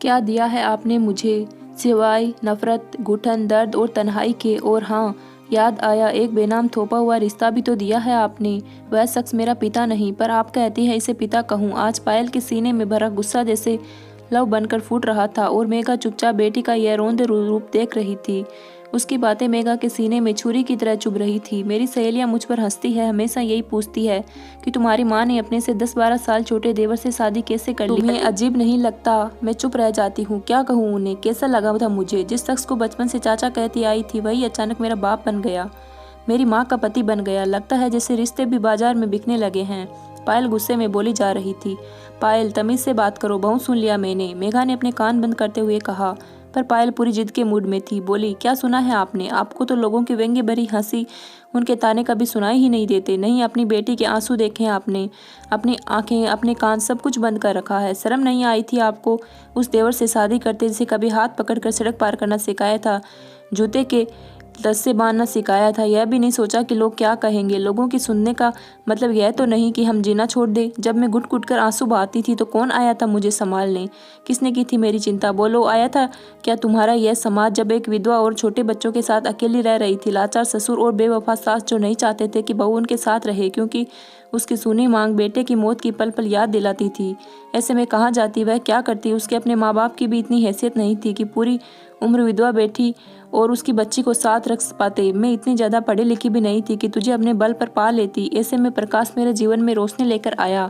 क्या दिया है आपने मुझे सिवाय नफरत, घुटन, दर्द और तन्हाई के। और हाँ, याद आया, एक बेनाम थोपा हुआ रिश्ता भी तो दिया है आपने। वह शख्स मेरा पिता नहीं, पर आप कहती हैं इसे पिता कहूँ। आज पायल के सीने में भरा गुस्सा जैसे लव बनकर फूट रहा था और मेघा चुपचाप बेटी का यह रोंदे रूप देख रही थी। उसकी बातें मेघा के सीने में छुरी की तरह चुभ रही थी। मेरी सहेलियां मुझ पर हंसती है, हमेशा यही पूछती है कि तुम्हारी माँ ने अपने से 10-12 साल छोटे देवर से शादी कैसे कर ली। तुम्हें अजीब नहीं लगता? मैं चुप रह जाती हूँ। क्या कहूँ उन्हें? कैसा लगा था मुझे? जिस शख्स को बचपन से चाचा कहती आई थी वही अचानक मेरा बाप बन गया, मेरी माँ का पति बन गया। लगता है जैसे रिश्ते भी बाजार में बिकने लगे हैं। पायल गुस्से में बोली जा रही थी। पायल, तमीज से बात करो, बहुत सुन लिया मैंने, मेघा ने अपने कान बंद करते हुए कहा। पर पायल पूरी जिद के मूड में थी। बोली, क्या सुना है आपने? आपको तो लोगों की व्यंग्य भरी हंसी, उनके ताने कभी सुनाई ही नहीं देते। नहीं, अपनी बेटी के आंसू देखे आपने? अपनी आंखें, अपने कान, सब कुछ बंद कर रखा है। शर्म नहीं आई थी आपको उस देवर से शादी करते जिसे कभी हाथ पकड़कर सड़क पार करना सिखाया था, जूते के रस्से बांधना सिखाया था? यह भी नहीं सोचा कि लोग क्या कहेंगे। लोगों की सुनने का मतलब यह तो नहीं कि हम जीना छोड़ दें। जब मैं घुट घुट कर आंसू बहाती थी तो कौन आया था मुझे संभालने? किसने की थी मेरी चिंता? बोलो, आया था क्या तुम्हारा यह समाज? जब एक विधवा और छोटे बच्चों के साथ अकेली रह रही थी, लाचार ससुर और बेवफा सास जो नहीं चाहते थे कि बहू उनके साथ रहे क्योंकि उसकी सुनी मांग बेटे की मौत की पल पल याद दिलाती थी। ऐसे में कहाँ जाती, वह क्या करती? उसके अपने माँ बाप की भी इतनी हैसियत नहीं थी कि पूरी उम्र विधवा बैठी और उसकी बच्ची को साथ रख पाते। मैं इतनी ज़्यादा पढ़ी लिखी भी नहीं थी कि तुझे अपने बल पर पा लेती। ऐसे में प्रकाश मेरे जीवन में रोशनी लेकर आया,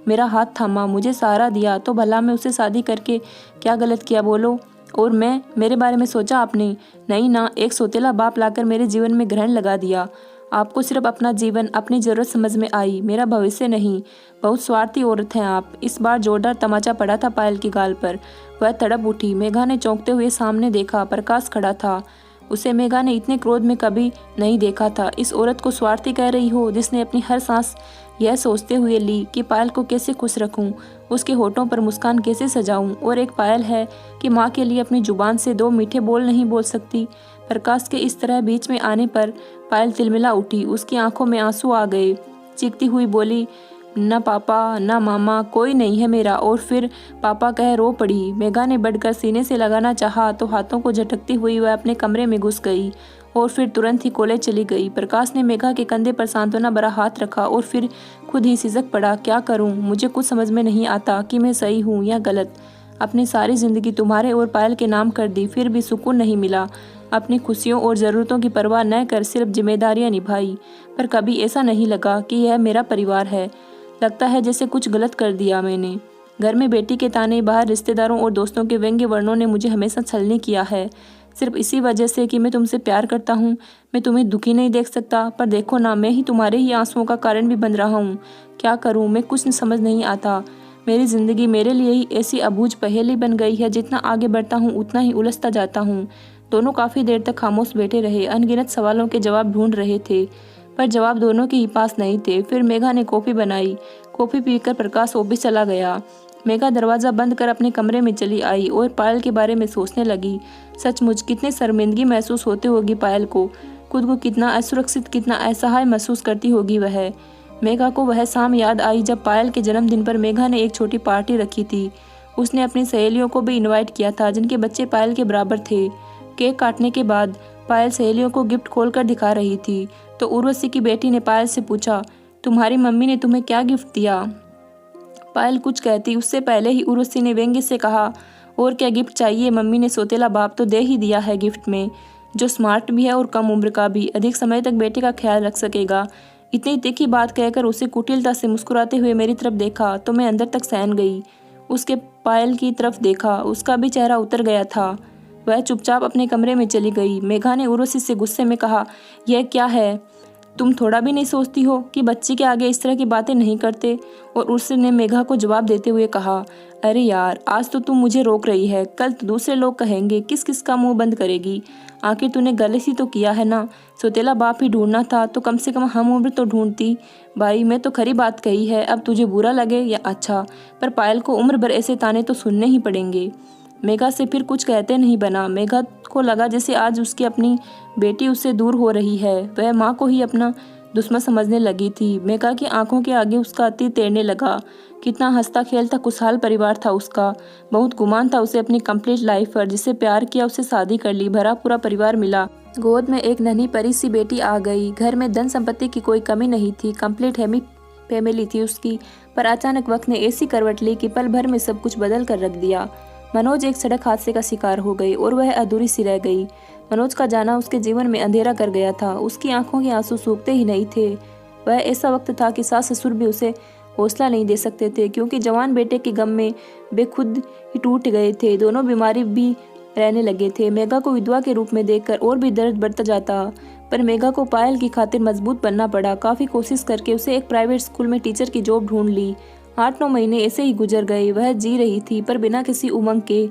मेरा हाथ थामा, मुझे सहारा दिया। तो भला मैं उससे शादी करके क्या गलत किया बोलो? और मैं, मेरे बारे में सोचा आपने? नहीं ना, एक सौतेला बाप लाकर मेरे जीवन में ग्रहण लगा दिया। आपको सिर्फ अपना जीवन, अपनी जरूरत समझ में आई, मेरा भविष्य नहीं। बहुत स्वार्थी औरत हैं आप। इस बार जोरदार तमाचा पड़ा था पायल की गाल पर। वह तड़प उठी। मेघा ने चौंकते हुए सामने देखा। प्रकाश खड़ा था। उसे मेघा ने इतने क्रोध में कभी नहीं देखा था। इस औरत को स्वार्थी कह रही हो, जिसने अपनी हर सांस यह सोचते हुए ली कि पायल को कैसे खुश रखूं, उसके होठों पर मुस्कान कैसे सजाऊं। और एक पायल है कि माँ के लिए अपनी जुबान से 2 मीठे बोल नहीं बोल सकती। प्रकाश के इस तरह बीच में आने पर पायल तिलमिला उठी। उसकी आंखों में आंसू आ गए। चीखती हुई बोली, न पापा, न मामा, कोई नहीं है मेरा। और फिर पापा कह रो पड़ी। मेघा ने बढ़कर सीने से लगाना चाहा तो हाथों को झटकती हुई वह अपने कमरे में घुस गई और फिर तुरंत ही कॉलेज चली गई। प्रकाश ने मेघा के कंधे पर सांत्वना भरा हाथ रखा और फिर खुद ही सिसक पड़ा। क्या करूं? मुझे कुछ समझ में नहीं आता कि मैं सही हूं या गलत। अपनी सारी जिंदगी तुम्हारे और पायल के नाम कर दी, फिर भी सुकून नहीं मिला। अपनी खुशियों और ज़रूरतों की परवाह न कर सिर्फ जिम्मेदारियां निभाई, पर कभी ऐसा नहीं लगा कि यह मेरा परिवार है। लगता है जैसे कुछ गलत कर दिया मैंने। घर में बेटी के ताने, बाहर रिश्तेदारों और दोस्तों के व्यंग्य वर्णों ने मुझे हमेशा छलनी किया है, सिर्फ इसी वजह से कि मैं तुमसे प्यार करता हूँ। मैं तुम्हें दुखी नहीं देख सकता, पर देखो ना, मैं ही तुम्हारे ही आंसुओं का कारण भी बन रहा हूँ। क्या करूँ मैं? कुछ समझ नहीं आता। मेरी जिंदगी मेरे लिए ही ऐसी अबूझ पहेली बन गई है। जितना आगे बढ़ता हूँ उतना ही उलझता जाता हूँ। दोनों काफ़ी देर तक खामोश बैठे रहे, अनगिनत सवालों के जवाब ढूंढ रहे थे, पर जवाब दोनों के ही पास नहीं थे। फिर मेघा ने कॉफ़ी बनाई। कॉफ़ी पीकर प्रकाश ऑफिस चला गया। मेघा दरवाज़ा बंद कर अपने कमरे में चली आई और पायल के बारे में सोचने लगी। सचमुच कितनी शर्मिंदगी महसूस होती होगी पायल को, खुद को कितना असुरक्षित, कितना असहाय महसूस करती होगी वह। मेघा को वह शाम याद आई जब पायल के जन्मदिन पर मेघा ने एक छोटी पार्टी रखी थी। उसने अपनी सहेलियों को भी इनवाइट किया था जिनके बच्चे पायल के बराबर थे। केक काटने के बाद पायल सहेलियों को गिफ्ट खोलकर दिखा रही थी तो उर्वशी की बेटी ने पायल से पूछा, तुम्हारी मम्मी ने तुम्हें क्या गिफ्ट दिया? पायल कुछ कहती उससे पहले ही उर्वशी ने व्यंग्य से कहा, और क्या गिफ्ट चाहिए? मम्मी ने सौतेला बाप तो दे ही दिया है गिफ्ट में, जो स्मार्ट भी है और कम उम्र का भी, अधिक समय तक बेटे का ख्याल रख सकेगा। इतनी तीखी बात कहकर उसे कुटिलता से मुस्कुराते हुए मेरी तरफ देखा तो मैं अंदर तक सहन गई। उसके पायल की तरफ देखा, उसका भी चेहरा उतर गया था। वह चुपचाप अपने कमरे में चली गई। मेघा ने उर्वशी से गुस्से में कहा, यह क्या है? तुम थोड़ा भी नहीं सोचती हो कि बच्ची के आगे इस तरह की बातें नहीं करते? और उर्वशी ने मेघा को जवाब देते हुए कहा, अरे यार, आज तो तुम मुझे रोक रही है, कल तो दूसरे लोग कहेंगे, किस किस का मुंह बंद करेगी? आखिर तूने गलत ही तो किया है ना। सौतेला बाप ही ढूंढना था तो कम से कम हम उम्र तो ढूंढती। भाई, मैं तो खरी बात कही है, अब तुझे बुरा लगे या अच्छा, पर पायल को उम्र भर ऐसे ताने तो सुनने ही पड़ेंगे। मेघा से फिर कुछ कहते नहीं बना। मेघा को लगा जैसे आज उसकी अपनी बेटी उससे दूर हो रही है। वह माँ को ही अपना दुश्मन समझने लगी थी। मेघा की आंखों के आगे उसका अतीत तैरने लगा। कितना हंसता खेलता खुशहाल परिवार था उसका। बहुत गुमान था उसे अपनी कंप्लीट लाइफ पर। जिसे प्यार किया उसे शादी कर ली, भरा पूरा परिवार मिला। गोद में एक नन्ही परी सी बेटी आ गई। घर में धन संपत्ति की कोई कमी नहीं थी। कंप्लीट हैमी फैमिली थी उसकी। पर अचानक वक्त ने ऐसी करवट ली कि पल भर में सब कुछ बदल कर रख दिया। मनोज एक सड़क हादसे का शिकार हो गई और वह अधूरी सी रह गई। मनोज का जाना उसके जीवन में अंधेरा कर गया था। उसकी आंखों के आंसू सूखते ही नहीं थे। वह ऐसा वक्त था कि सास ससुर भी उसे हौसला नहीं दे सकते थे, क्योंकि जवान बेटे के गम में वे खुद ही टूट गए थे। दोनों बीमारी भी रहने लगे थे। मेघा को विधवा के रूप में देखकर और भी दर्द बढ़ता जाता। पर मेघा को पायल की खातिर मजबूत बनना पड़ा। काफ़ी कोशिश करके उसे एक प्राइवेट स्कूल में टीचर की जॉब ढूंढ ली। 8-9 महीने ऐसे ही गुजर गए। वह जी रही थी, पर बिना किसी उमंग के।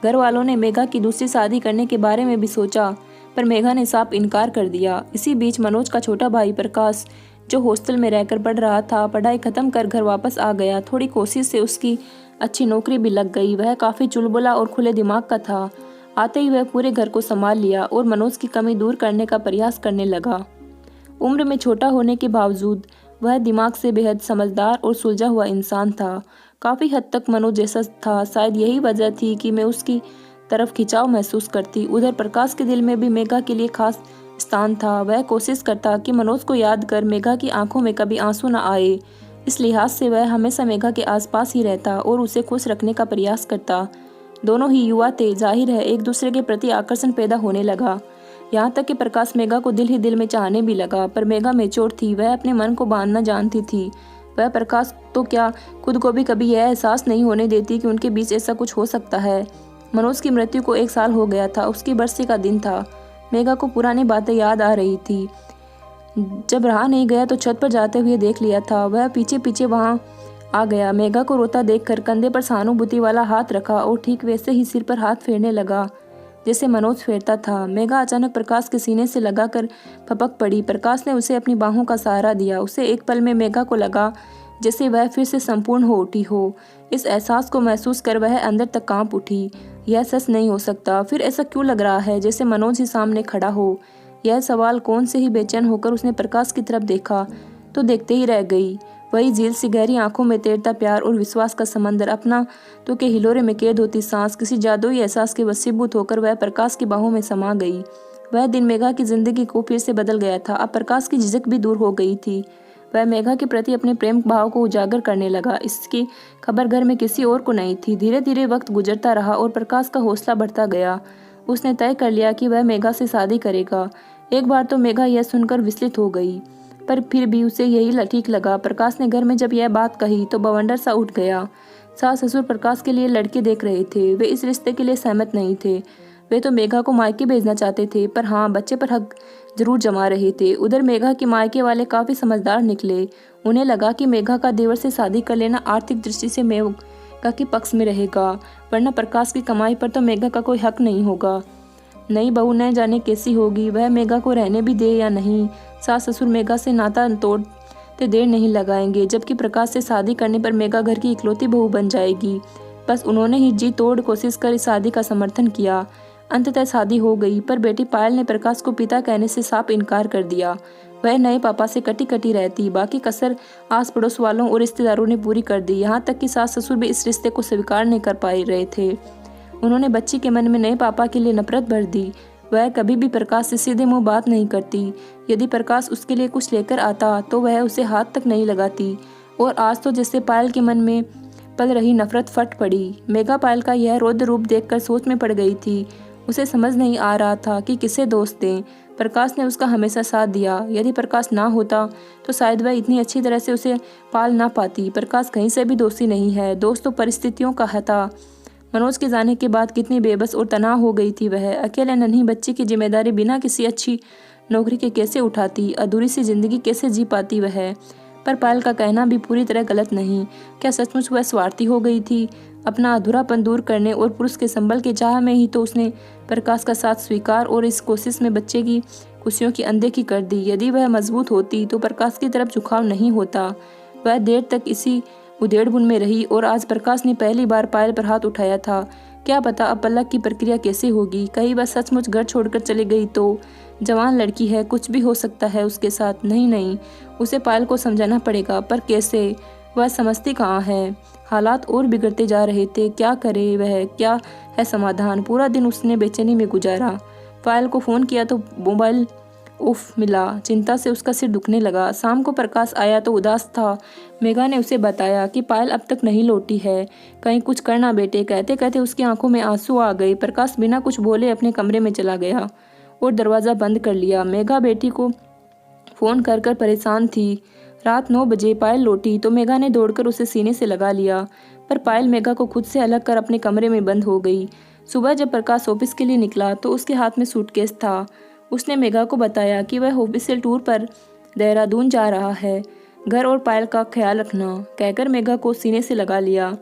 घर वालों ने मेघा की दूसरी शादी करने के बारे में भी सोचा, पर मेघा ने साफ इनकार कर दिया। इसी बीच मनोज का छोटा भाई प्रकाश, जो हॉस्टल में रहकर पढ़ रहा था, पढ़ाई खत्म कर घर वापस आ गया। थोड़ी कोशिश से उसकी अच्छी नौकरी भी लग गई। वह काफ़ी चुलबुला और खुले दिमाग का था। आते ही वह पूरे घर को संभाल लिया और मनोज की कमी दूर करने का प्रयास करने लगा। उम्र में छोटा होने के बावजूद वह दिमाग से बेहद समझदार और सुलझा हुआ इंसान था। काफ़ी हद तक मनोज जैसा था। शायद यही वजह थी कि मैं उसकी तरफ खिंचाव महसूस करती। उधर प्रकाश के दिल में भी मेघा के लिए खास स्थान था। वह कोशिश करता कि मनोज को याद कर मेघा की आंखों में कभी आंसू न आए। इस लिहाज से वह हमेशा मेघा के आसपास ही रहता और उसे खुश रखने का प्रयास करता। दोनों ही युवा थे, जाहिर है एक दूसरे के प्रति आकर्षण पैदा होने लगा। यहाँ तक कि प्रकाश मेघा को दिल ही दिल में चाहने भी लगा। पर मेघा मैच्योर थी, वह अपने मन को बांधना जानती थी। वह प्रकाश तो क्या, खुद को भी कभी यह एहसास नहीं होने देती कि उनके बीच ऐसा कुछ हो सकता है। मनोज की मृत्यु को 1 साल हो गया था। उसकी बरसी का दिन था। मेघा को पुरानी बातें याद आ रही थी। जब रहा नहीं गया तो छत पर जाते हुए देख लिया था। वह पीछे पीछे वहाँ आ गया। मेघा को रोता देखकर कंधे पर सहानुभूति वाला हाथ रखा और ठीक वैसे ही सिर पर हाथ फेरने लगा जैसे मनोज फेरता था। मेघा अचानक प्रकाश के सीने से लगाकर फपक पड़ी। प्रकाश ने उसे अपनी बाहों का सहारा दिया। उसे एक पल में मेघा को लगा जैसे वह फिर से संपूर्ण हो उठी हो। इस एहसास को महसूस कर वह अंदर तक कांप उठी। यह सच नहीं हो सकता। फिर ऐसा क्यों लग रहा है जैसे मनोज ही सामने खड़ा हो? यह सवाल कौन से ही बेचैन होकर उसने प्रकाश की तरफ देखा तो देखते ही रह गई। वही झील सी गहरी आंखों में तैरता प्यार और विश्वास का समंदर, अपना तो के हिलोरे में कैद होती सांस। किसी जादुई एहसास के वशीभूत होकर वह प्रकाश की बाहों में समा गई। वह दिन मेघा की जिंदगी को फिर से बदल गया था। अब प्रकाश की झिझक भी दूर हो गई थी। वह मेघा के प्रति अपने प्रेम भाव को उजागर करने लगा। इसकी खबर घर में किसी और को नहीं थी। धीरे धीरे वक्त गुजरता रहा और प्रकाश का हौसला बढ़ता गया। उसने तय कर लिया कि वह मेघा से शादी करेगा। एक बार तो मेघा यह सुनकर विचलित हो गई, पर फिर भी उसे यही ठीक लगा। प्रकाश ने घर में जब यह बात कही तो बवंडर सा उठ गया। सास ससुर प्रकाश के लिए लड़के देख रहे थे। वे इस रिश्ते के लिए सहमत नहीं थे। वे तो मेघा को मायके भेजना चाहते थे, पर हाँ, बच्चे पर हक जरूर जमा रहे थे। उधर मेघा के मायके वाले काफ़ी समझदार निकले। उन्हें लगा कि मेघा का देवर से शादी कर लेना आर्थिक दृष्टि से मेघा के पक्ष में रहेगा, वरना प्रकाश की कमाई पर तो मेघा का कोई हक नहीं होगा। नई बहू न जाने कैसी होगी, वह मेघा को रहने भी दे या नहीं। सास ससुर मेघा से नाता तोड़ते देर नहीं लगाएंगे, जबकि प्रकाश से शादी करने पर मेघा घर की इकलौती बहू बन जाएगी। बस उन्होंने ही जी तोड़ कोशिश कर इस शादी का समर्थन किया। अंततः शादी हो गई, पर बेटी पायल ने प्रकाश को पिता कहने से साफ इनकार कर दिया। वह नए पापा से कटी कटी रहती। बाकी कसर आस पड़ोस वालों और रिश्तेदारों ने पूरी कर दी। यहाँ तक कि सास ससुर भी इस रिश्ते को स्वीकार नहीं कर पा रहे थे। उन्होंने बच्ची के मन में नए पापा के लिए नफरत भर दी। वह कभी भी प्रकाश से सीधे मुंह बात नहीं करती। यदि प्रकाश उसके लिए कुछ लेकर आता तो वह उसे हाथ तक नहीं लगाती। और आज तो जैसे पायल के मन में पल रही नफरत फट पड़ी। मेघा पायल का यह रौद्र रूप देखकर सोच में पड़ गई थी। उसे समझ नहीं आ रहा था कि किसे दोष दें। प्रकाश ने उसका हमेशा साथ दिया। यदि प्रकाश ना होता तो शायद वह इतनी अच्छी तरह से उसे पाल ना पाती। प्रकाश कहीं से भी दोषी नहीं है, दोष तो परिस्थितियों का था। मनोज के जाने के बाद कितनी बेबस और तनाव हो गई थी वह। अकेले नन्ही बच्ची की जिम्मेदारी बिना किसी अच्छी नौकरी के कैसे उठाती, अधूरी सी जिंदगी कैसे जी पाती वह। पर पायल का कहना भी पूरी तरह गलत नहीं। क्या सचमुच वह स्वार्थी हो गई थी? अपना अधूरापन दूर करने और पुरुष के संबल के चाह में ही तो उसने प्रकाश का साथ स्वीकार और इस कोशिश में बच्चे की खुशियों की अनदेखी कर दी। यदि वह मजबूत होती तो प्रकाश की तरफ झुकाव नहीं होता। वह देर तक इसी उधेड़बुन में रही और आज प्रकाश ने पहली बार पायल पर हाथ उठाया था। क्या पता अब पलक की प्रक्रिया कैसे होगी, कहीं वह सचमुच घर छोड़कर चली गई तो। जवान लड़की है, कुछ भी हो सकता है उसके साथ। नहीं, उसे पायल को समझाना पड़ेगा, पर कैसे? वह समझती कहाँ है। हालात और बिगड़ते जा रहे थे। क्या करे वह, क्या है समाधान? पूरा दिन उसने बेचैनी में गुजारा। पायल को फ़ोन किया तो मोबाइल उफ मिला। चिंता से उसका सिर दुखने लगा। शाम को प्रकाश आया तो उदास था। मेघा ने उसे बताया कि पायल अब तक नहीं लौटी है, कहीं कुछ करना बेटे। कहते कहते उसकी आंखों में आंसू आ गए। प्रकाश बिना कुछ बोले अपने कमरे में चला गया और दरवाज़ा बंद कर लिया। मेघा बेटी को फ़ोन कर कर परेशान थी। रात 9 बजे पायल लौटी तो मेघा ने दौड़कर उसे सीने से लगा लिया, पर पायल मेघा को खुद से अलग कर अपने कमरे में बंद हो गई। सुबह जब प्रकाश ऑफिस के लिए निकला तो उसके हाथ में सूटकेस था। उसने मेघा को बताया कि वह ऑफिशियल टूर पर देहरादून जा रहा है। घर और पायल का ख्याल रखना, कहकर मेघा को सीने से लगा लिया,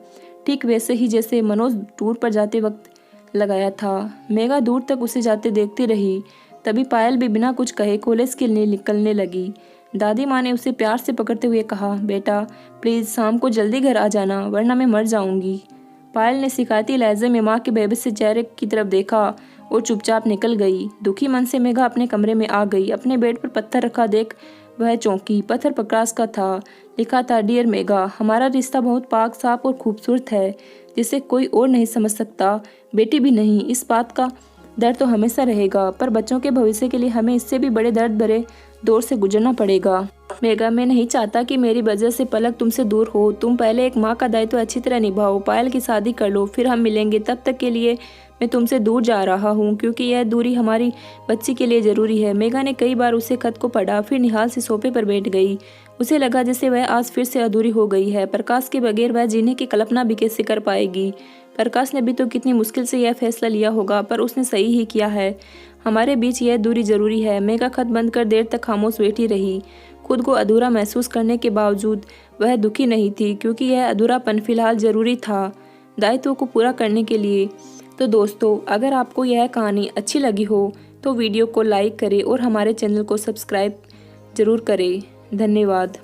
ठीक वैसे ही जैसे मनोज टूर पर जाते वक्त लगाया था। मेघा दूर तक उसे जाते देखती रही। तभी पायल भी बिना कुछ कहे कॉलेज के लिए निकलने लगी। दादी माँ ने उसे प्यार से पकड़ते हुए कहा, बेटा प्लीज़ शाम को जल्दी घर आ जाना, वरना मैं मर जाऊंगी। पायल ने शिकायती लहजे में माँ के बेबस से चेहरे की तरफ देखा और चुपचाप निकल गई। दुखी मन से मेघा अपने कमरे में आ गई। अपने बेड पर पत्थर रखा देख वह चौंकी। पत्थर प्रकाश का था। लिखा था, डियर मेघा, हमारा रिश्ता बहुत पाक साफ और खूबसूरत है, जिसे कोई और नहीं समझ सकता, बेटी भी नहीं। इस बात का दर्द तो हमेशा रहेगा, पर बच्चों के भविष्य के लिए हमें इससे भी बड़े दर्द भरे दौर से गुजरना पड़ेगा। मेघा, मैं नहीं चाहता कि मेरी वजह से पलक तुमसे दूर हो। तुम पहले एक माँ का दायित्व अच्छी तरह निभाओ, पायल की शादी कर लो, फिर हम मिलेंगे। तब तक के लिए मैं तुमसे दूर जा रहा हूँ, क्योंकि यह दूरी हमारी बच्ची के लिए ज़रूरी है। मेघा ने कई बार उसे खत को पढ़ा, फिर निहाल से सोफे पर बैठ गई। उसे लगा जैसे वह आज फिर से अधूरी हो गई है। प्रकाश के बगैर वह जीने की कल्पना भी कैसे कर पाएगी। प्रकाश ने भी तो कितनी मुश्किल से यह फैसला लिया होगा, पर उसने सही ही किया है। हमारे बीच यह दूरी ज़रूरी है। मेघा खत बंद कर देर तक खामोश बैठी रही। खुद को अधूरा महसूस करने के बावजूद वह दुखी नहीं थी, क्योंकि यह अधूरापन फिलहाल ज़रूरी था दायित्व को पूरा करने के लिए। तो दोस्तों, अगर आपको यह कहानी अच्छी लगी हो तो वीडियो को लाइक करें और हमारे चैनल को सब्सक्राइब ज़रूर करें। धन्यवाद।